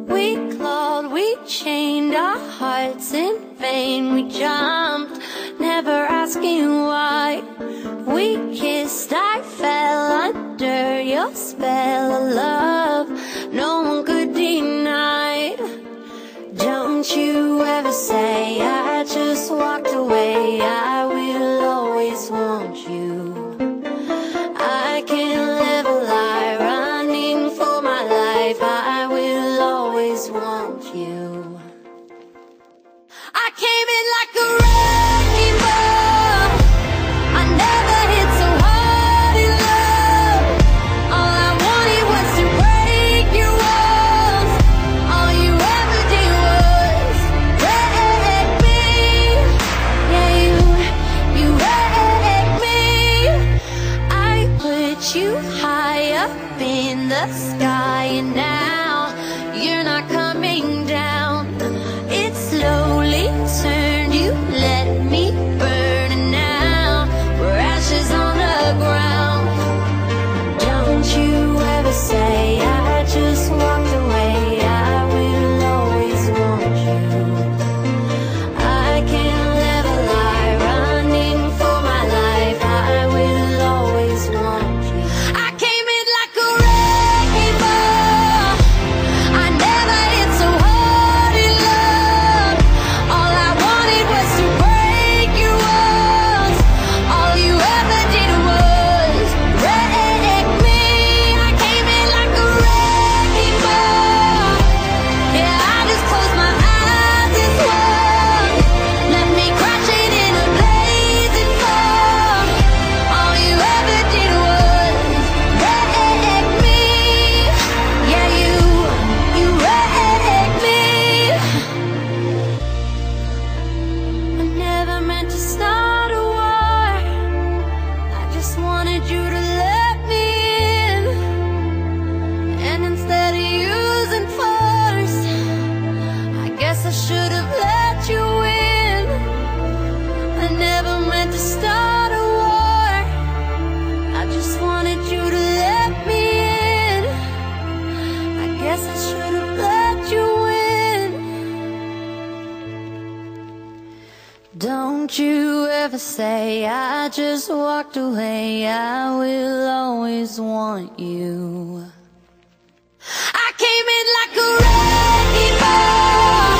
We clawed, we chained our hearts in vain. We jumped, never asking why. We kissed, I fell under your spell of love no one could deny. Don't you ever say I just walked away. I will always want you. I can't live a lie, running for my life. I will always want you. I came in like a wrecking ball. I never hit so hard in love. All I wanted was to break your walls. All you ever did was wreck me. Yeah, you wrecked me. I put you high up in the sky, and now you're not coming down. It slowly turned, you let me burn, and now we're ashes on the ground. Don't you ever say I just walked away. I will always want you. I can't live a lie, running for my life. I will always want you. I came in like a wrecking ball. I never hit so hard in love. All I wanted was to break your walls. All you ever did was wreck me. I came in like a wrecking ball. Yeah, I just closed my eyes and swung. Left me crashing in a blazing fall. All you ever did was wreck me. Yeah, you wrecked me. I never meant to start a war. I just wanted you to let me in. And instead of using force, I guess I should have let you in. I never meant to start a war. I just wanted you to let me in. I guess I should have let you in. Don't you ever say I just walked away. I will always want you. I came in like a wrecking ball.